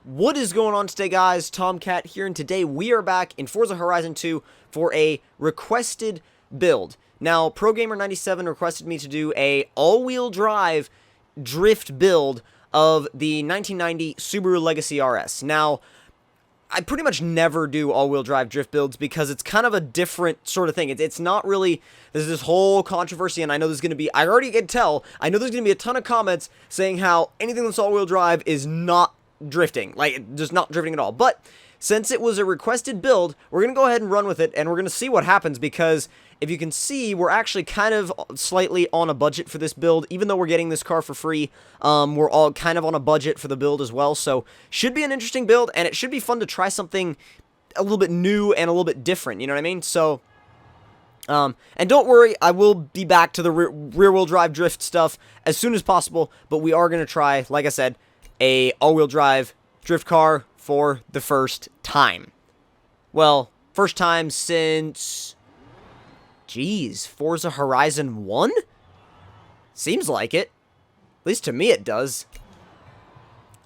What is going on today, guys? Tomcat here, and today we are back in Forza Horizon 2 for a requested build. Now, ProGamer97 requested me to do a all-wheel drive drift build of the 1990 Subaru Legacy RS. Now, I pretty much never do all-wheel drive drift builds because it's kind of a different sort of thing. It's not really, there's this whole controversy, and I know there's going to be, I already can tell, I know there's going to be a ton of comments saying how anything that's all-wheel drive is not drifting, like, just not drifting at all. But since it was a requested build, we're going to go ahead and run with it, and we're going to see what happens, because if you can see, we're actually kind of slightly on a budget for this build. Even though we're getting this car for free, we're all kind of on a budget for the build as well, so should be an interesting build, and it should be fun to try something a little bit new and a little bit different, you know what I mean? So, and don't worry, I will be back to the rear-wheel drive drift stuff as soon as possible, but we are going to try, like I said, a all-wheel drive drift car for the first time. Well, first time since, geez, Forza Horizon 1? Seems like it. At least to me it does.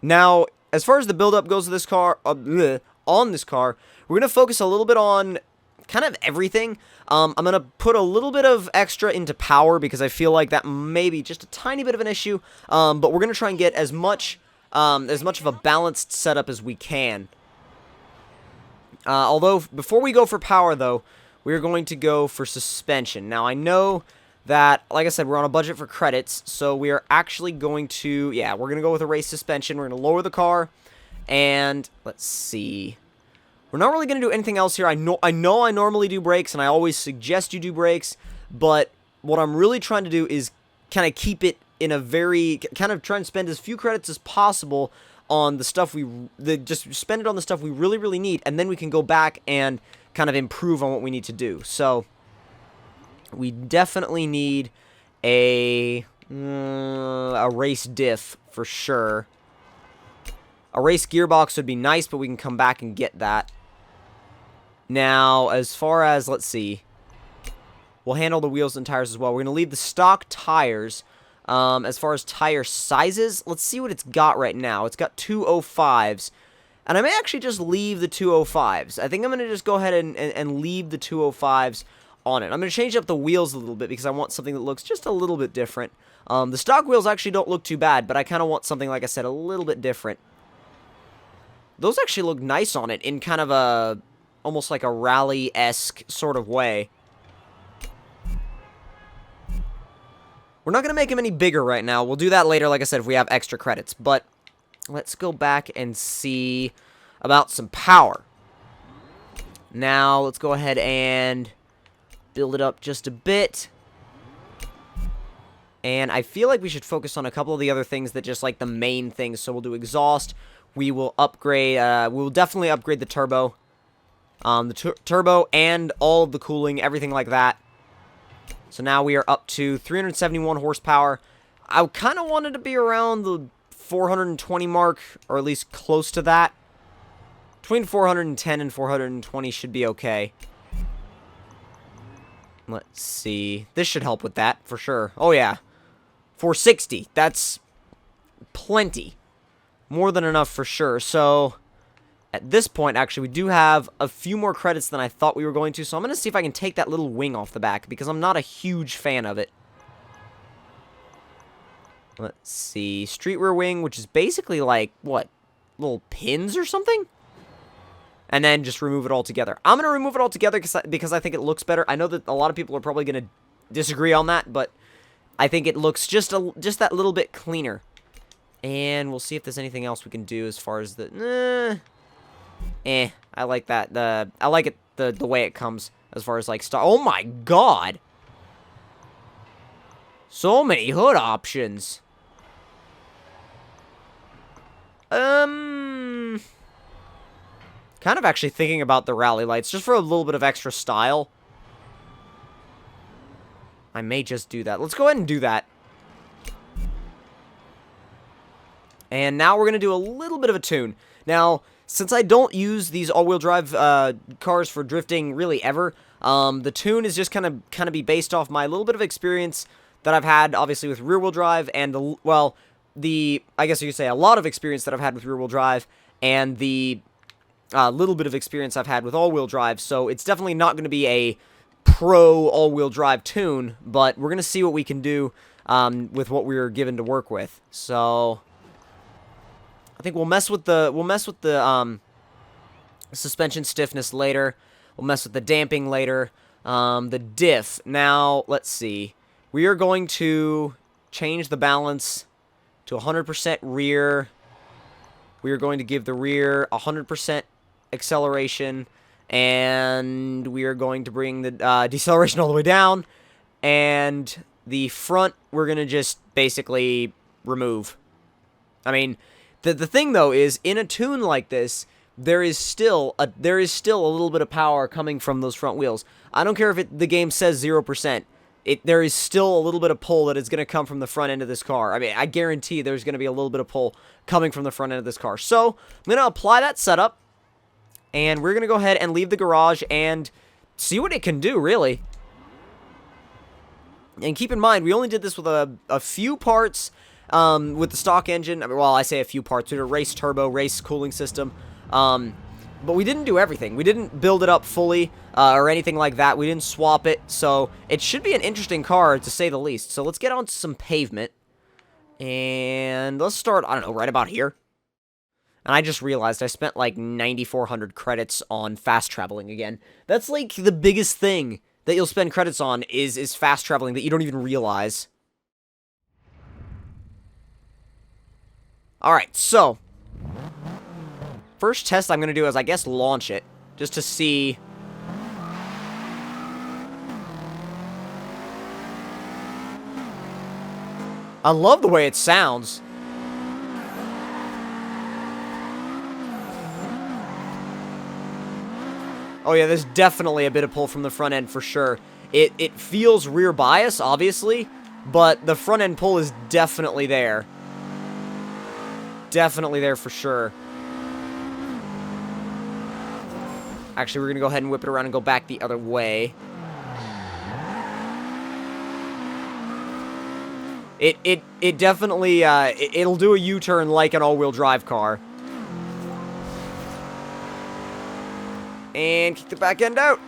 Now, as far as the build-up goes of this car, on this car, we're going to focus a little bit on kind of everything. I'm going to put a little bit of extra into power because I feel like that may be just a tiny bit of an issue. But we're going to try and get as much of a balanced setup as we can. Although, before we go for power, though, we're going to go for suspension. Now, I know that, like I said, we're on a budget for credits, so we are actually going to, yeah, we're going to go with a race suspension. We're going to lower the car, and let's see. We're not really going to do anything else here. I know I normally do brakes, and I always suggest you do brakes, but what I'm really trying to do is kind of keep it in a very, kind of try and spend as few credits as possible on the stuff just spend it on the stuff we really, really need, and then we can go back and kind of improve on what we need to do. So, we definitely need a race diff, for sure. A race gearbox would be nice, but we can come back and get that. Now, as far as, let's see, we'll handle the wheels and tires as well. We're going to leave the stock tires. As far as tire sizes, let's see what it's got right now. It's got 205s, and I may actually just leave the 205s. I think I'm going to just go ahead and leave the 205s on it. I'm going to change up the wheels a little bit because I want something that looks just a little bit different. The stock wheels actually don't look too bad, but I kind of want something, like I said, a little bit different. Those actually look nice on it in kind of a, almost like a rally-esque sort of way. We're not going to make them any bigger right now. We'll do that later, like I said, if we have extra credits. But let's go back and see about some power. Now, let's go ahead and build it up just a bit. And I feel like we should focus on a couple of the other things that just like the main things. So we'll do exhaust. We will upgrade, we will definitely upgrade the turbo. Turbo and all of the cooling, everything like that. So now we are up to 371 horsepower. I kind of wanted to be around the 420 mark, or at least close to that. Between 410 and 420 should be okay. Let's see. This should help with that, for sure. Oh, yeah. 460. That's plenty. More than enough for sure. So, at this point, actually, we do have a few more credits than I thought we were going to, so I'm going to see if I can take that little wing off the back, because I'm not a huge fan of it. Let's see. Street rear wing, which is basically like, what, little pins or something? And then just remove it all together. I'm going to remove it all together because I think it looks better. I know that a lot of people are probably going to disagree on that, but I think it looks just that little bit cleaner. And we'll see if there's anything else we can do as far as the... I like that. I like it the way it comes as far as like oh my god. So many hood options. Kind of actually thinking about the rally lights just for a little bit of extra style. I may just do that. Let's go ahead and do that. And now we're going to do a little bit of a tune. Now, since I don't use these all-wheel drive cars for drifting really ever, the tune is just kind of be based off my little bit of experience that I've had, obviously, with rear-wheel drive, and, well, I guess you could say a lot of experience that I've had with rear-wheel drive, and the little bit of experience I've had with all-wheel drive, so it's definitely not going to be a pro all-wheel drive tune, but we're going to see what we can do with what we were given to work with. So I think we'll mess with the suspension stiffness later. We'll mess with the damping later. The diff. Now, let's see. We are going to change the balance to 100% rear. We are going to give the rear 100% acceleration, and we are going to bring the deceleration all the way down, and the front we're going to just basically remove. I mean, the thing though is, in a tune like this, there is still a little bit of power coming from those front wheels. I don't care if the game says 0%. There is still a little bit of pull that is going to come from the front end of this car. I mean, I guarantee there's going to be a little bit of pull coming from the front end of this car. So, I'm going to apply that setup, and we're going to go ahead and leave the garage and see what it can do, really. And keep in mind, we only did this with a few parts with the stock engine. I mean, well, I say a few parts. We did a race turbo, race cooling system. But we didn't do everything. We didn't build it up fully or anything like that. We didn't swap it. So it should be an interesting car, to say the least. So let's get onto some pavement. And let's start, I don't know, right about here. And I just realized I spent like 9,400 credits on fast traveling again. That's like the biggest thing that you'll spend credits on is fast traveling that you don't even realize. Alright, so first test I'm going to do is, I guess, launch it, just to see. I love the way it sounds. Oh yeah, there's definitely a bit of pull from the front end for sure. It feels rear bias, obviously, but the front end pull is definitely there. Definitely there for sure. Actually, we're going to go ahead and whip it around and go back the other way. It definitely, it'll do a U-turn like an all-wheel drive car. And kick the back end out.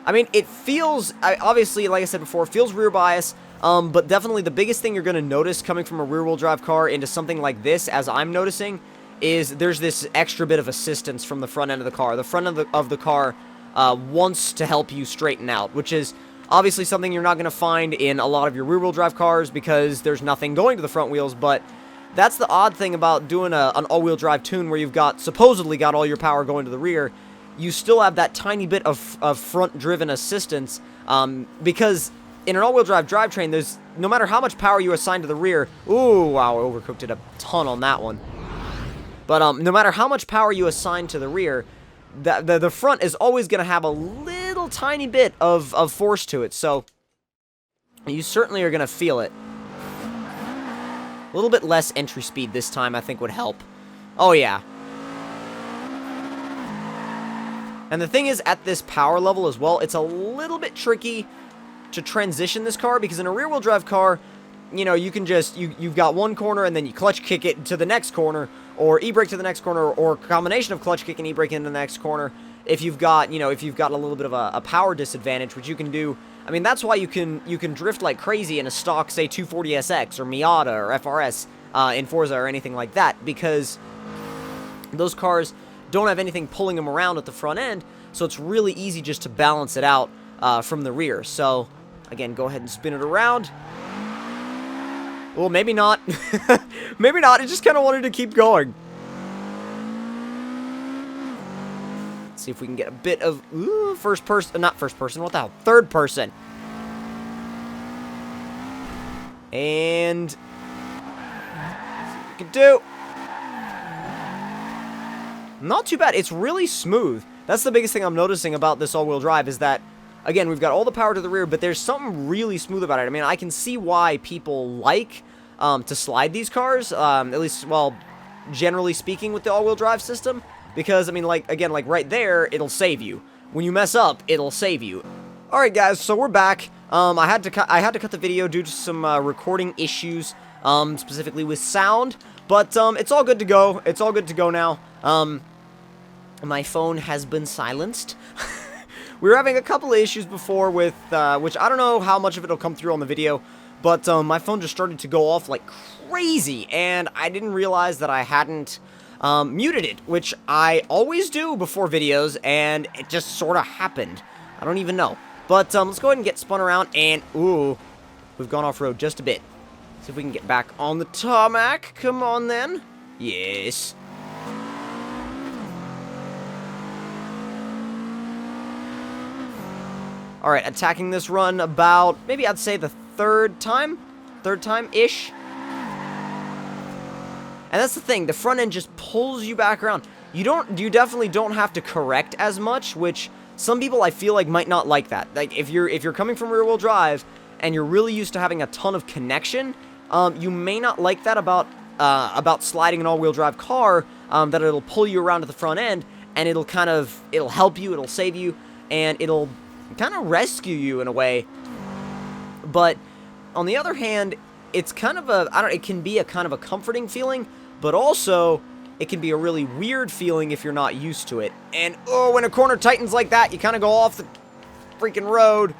I mean, it feels, obviously, like I said before, it feels rear bias. But definitely the biggest thing you're going to notice coming from a rear-wheel drive car into something like this, as I'm noticing, is there's this extra bit of assistance from the front end of the car. The front of the car wants to help you straighten out, which is obviously something you're not going to find in a lot of your rear-wheel drive cars because there's nothing going to the front wheels, but that's the odd thing about doing an all-wheel drive tune where you've supposedly got all your power going to the rear. You still have that tiny bit of front-driven assistance, because in an all-wheel drive drivetrain, there's, no matter how much power you assign to the rear, ooh, wow, I overcooked it a ton on that one. But no matter how much power you assign to the rear, the front is always going to have a little tiny bit of force to it, so you certainly are going to feel it. A little bit less entry speed this time, I think, would help. Oh, yeah. And the thing is, at this power level as well, it's a little bit tricky to transition this car, because in a rear-wheel drive car, you know, you can just, you've got one corner and then you clutch kick it to the next corner, or e-brake to the next corner, or a combination of clutch kick and e-brake into the next corner. If you've got, you know, if you've got a little bit of a power disadvantage, which you can do. I mean, that's why you can drift like crazy in a stock, say, 240SX or Miata or FRS in Forza or anything like that, because those cars don't have anything pulling them around at the front end, so it's really easy just to balance it out from the rear. So, again, go ahead and spin it around. Well, maybe not. Maybe not. It just kind of wanted to keep going. Let's see if we can get a bit of first person. Not first person. What the hell? Third person. And see what we can do. Not too bad. It's really smooth. That's the biggest thing I'm noticing about this all-wheel drive, is that, again, we've got all the power to the rear, but there's something really smooth about it. I mean, I can see why people like to slide these cars, at least, well, generally speaking, with the all-wheel drive system, because, I mean, like, again, like right there, it'll save you. When you mess up, it'll save you. Alright guys, so we're back. I had to cut the video due to some recording issues, specifically with sound, but it's all good to go. It's all good to go now. My phone has been silenced. We were having a couple of issues before with, which I don't know how much of it will come through on the video, but my phone just started to go off like crazy, and I didn't realize that I hadn't muted it, which I always do before videos, and it just sort of happened. I don't even know. But let's go ahead and get spun around, and ooh, we've gone off-road just a bit. See if we can get back on the tarmac. Come on, then. Yes. Alright, attacking this run about, maybe I'd say the third time-ish. And that's the thing, the front end just pulls you back around. You definitely don't have to correct as much, which some people I feel like might not like that. Like if you're coming from rear wheel drive and you're really used to having a ton of connection, you may not like that about sliding an all-wheel drive car, that it'll pull you around to the front end, and it'll help you, it'll save you, and it'll kind of rescue you in a way. But on the other hand, it's kind of it can be a kind of a comforting feeling, but also it can be a really weird feeling if you're not used to it. And oh, when a corner tightens like that, you kind of go off the freaking road.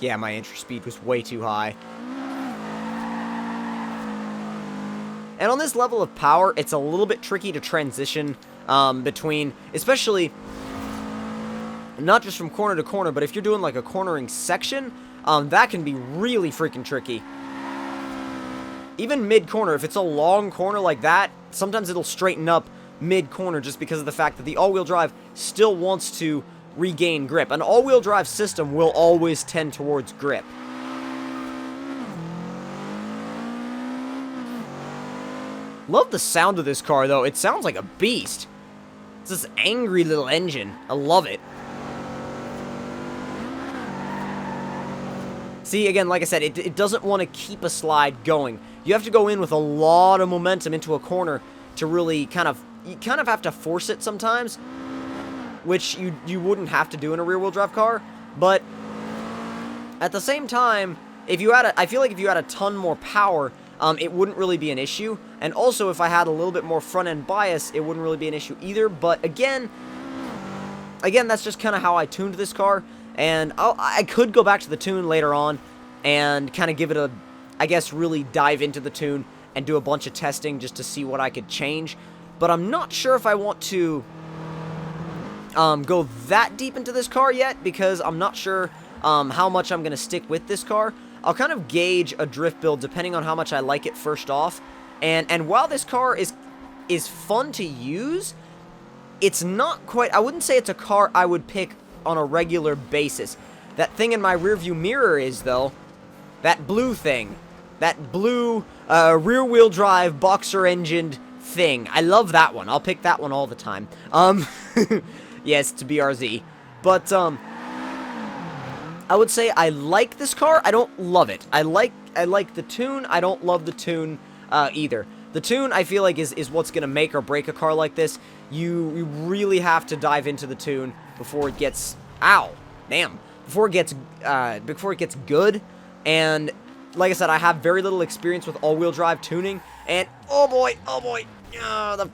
Yeah, my entry speed was way too high. And on this level of power, it's a little bit tricky to transition between, especially not just from corner to corner, but if you're doing like a cornering section, that can be really freaking tricky. Even mid-corner, if it's a long corner like that, sometimes it'll straighten up mid-corner just because of the fact that the all-wheel drive still wants to regain grip. An all-wheel drive system will always tend towards grip. Love the sound of this car, though. It sounds like a beast. It's this angry little engine. I love it. See, again, like I said, it doesn't want to keep a slide going. You have to go in with a lot of momentum into a corner to really you kind of have to force it sometimes, which you wouldn't have to do in a rear-wheel drive car. But at the same time, I feel like if you had a ton more power, it wouldn't really be an issue. And also, if I had a little bit more front-end bias, it wouldn't really be an issue either. But again, that's just kind of how I tuned this car. And I could go back to the tune later on and kind of give it I guess, really dive into the tune and do a bunch of testing just to see what I could change. But I'm not sure if I want to go that deep into this car yet, because I'm not sure how much I'm going to stick with this car. I'll kind of gauge a drift build depending on how much I like it first off. And while this car is fun to use, it's not quite, I wouldn't say it's a car I would pick on a regular basis. That thing in my rearview mirror is, though, that blue thing. That blue rear-wheel drive boxer-engined thing. I love that one. I'll pick that one all the time. Yes, it's a BRZ. But I would say I like this car. I don't love it. I like the tune. I don't love the tune either. The tune, I feel like, is what's going to make or break a car like this. You really have to dive into the tune before it gets... Ow! Damn. Before it gets good. And like I said, I have very little experience with all-wheel drive tuning. And, oh boy! The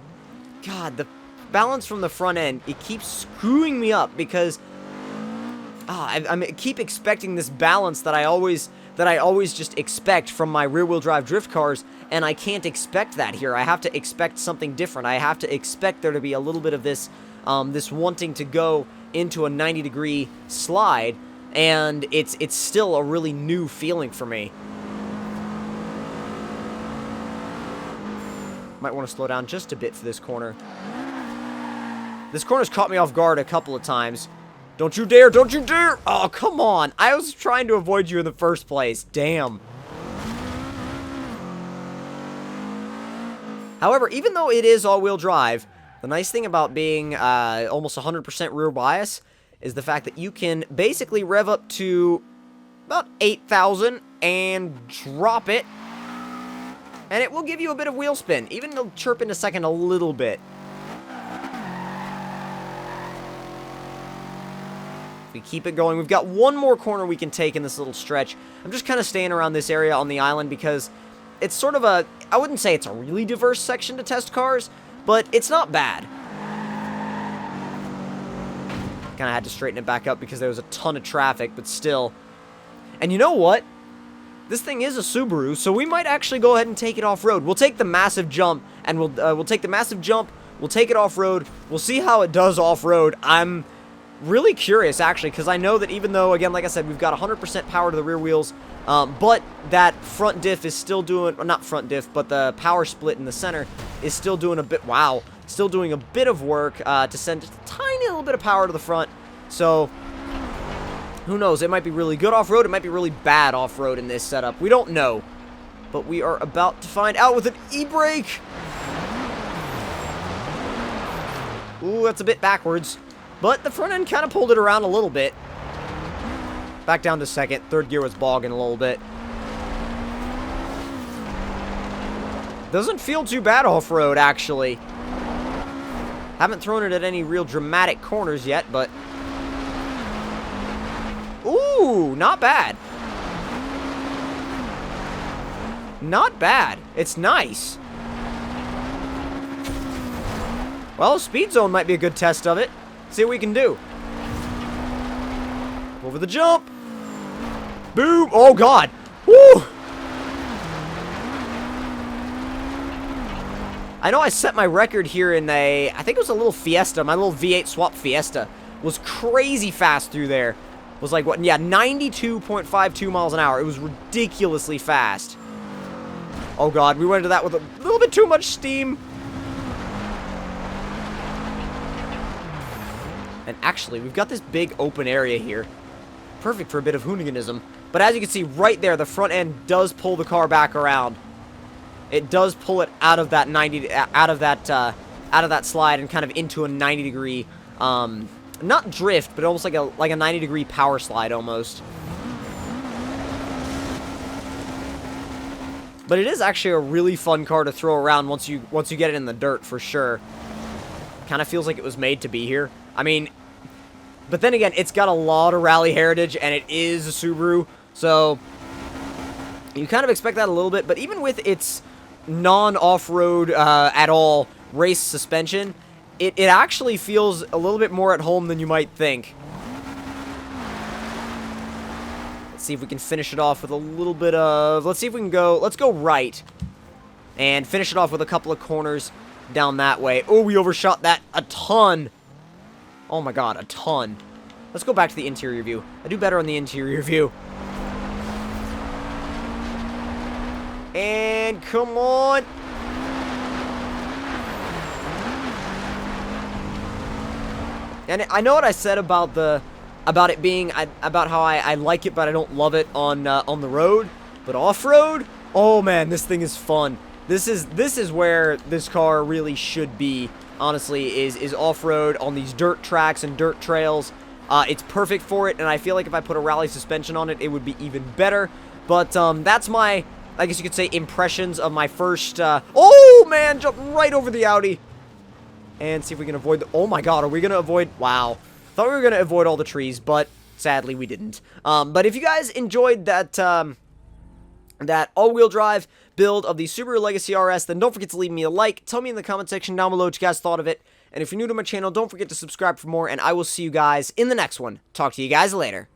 balance from the front end, it keeps screwing me up because... I keep expecting this balance that I always just expect from my rear-wheel drive drift cars, and I can't expect that here. I have to expect something different. I have to expect there to be a little bit of this, this wanting to go into a 90-degree slide, and it's still a really new feeling for me. Might want to slow down just a bit for this corner. This corner's caught me off guard a couple of times. Don't you dare! Don't you dare! Oh, come on! I was trying to avoid you in the first place. Damn. However, even though it is all-wheel drive, the nice thing about being almost 100% rear bias is the fact that you can basically rev up to about 8,000 and drop it, and it will give you a bit of wheel spin. Even it'll chirp in a second a little bit. We keep it going. We've got one more corner we can take in this little stretch. I'm just kind of staying around this area on the island because it's sort of a, I wouldn't say it's a really diverse section to test cars, but it's not bad. Kind of had to straighten it back up because there was a ton of traffic, but still. And you know what? This thing is a Subaru, so we might actually go ahead and take it off-road. We'll take the massive jump, and we'll take the massive jump, we'll take it off-road, we'll see how it does off-road. I'm really curious, actually, because I know that even though, again, like I said, we've got 100% power to the rear wheels, but that front diff is still doing, well, not front diff, but the power split in the center is still doing a bit, wow, still doing a bit of work to send just a tiny little bit of power to the front. So who knows? It might be really good off-road. It might be really bad off-road in this setup. We don't know. But we are about to find out with an e-brake. Ooh, that's a bit backwards. But the front end kind of pulled it around a little bit. Back down to second. Third gear was bogging a little bit. Doesn't feel too bad off-road, actually. Haven't thrown it at any real dramatic corners yet, but... Ooh, not bad. Not bad. It's nice. Well, speed zone might be a good test of it. See what we can do. Over the jump. Boom. Oh, God. Woo. I know I set my record here in a, I think it was a little Fiesta. My little V8 swap Fiesta was crazy fast through there. Was like, what? Yeah, 92.52 miles an hour. It was ridiculously fast. Oh, God. We went into that with a little bit too much steam. And actually, we've got this big open area here. Perfect for a bit of hooliganism. But as you can see, right there, the front end does pull the car back around. It does pull it out of that out of that slide and kind of into a 90-degree, not drift, but almost like a 90-degree power slide almost. But it is actually a really fun car to throw around once you get it in the dirt, for sure. Kind of feels like it was made to be here. I mean, but then again, it's got a lot of rally heritage, and it is a Subaru, so you kind of expect that a little bit. But even with its non-off-road at all race suspension, it actually feels a little bit more at home than you might think. Let's see if we can finish it off with a little bit of... Let's see if we can go... Let's go right. And finish it off with a couple of corners down that way. Oh, we overshot that a ton. Oh my God, a ton. Let's go back to the interior view. I do better on the interior view. And come on. And I know what I said about it being about how I like it, but I don't love it on the road. But off-road, oh man, this thing is fun. This is where this car really should be. Honestly, is off-road on these dirt tracks and dirt trails. It's perfect for it, and I feel like if I put a rally suspension on it, it would be even better. But that's my, I guess you could say, impressions of my first... oh, man! Jumped right over the Audi. And see if we can avoid the... Oh, my God. Are we going to avoid... Wow. Thought we were going to avoid all the trees, but sadly we didn't. But if you guys enjoyed that... that all-wheel drive build of the Subaru Legacy RS, then don't forget to leave me a like. Tell me in the comment section down below what you guys thought of it. And if you're new to my channel, don't forget to subscribe for more, and I will see you guys in the next one. Talk to you guys later.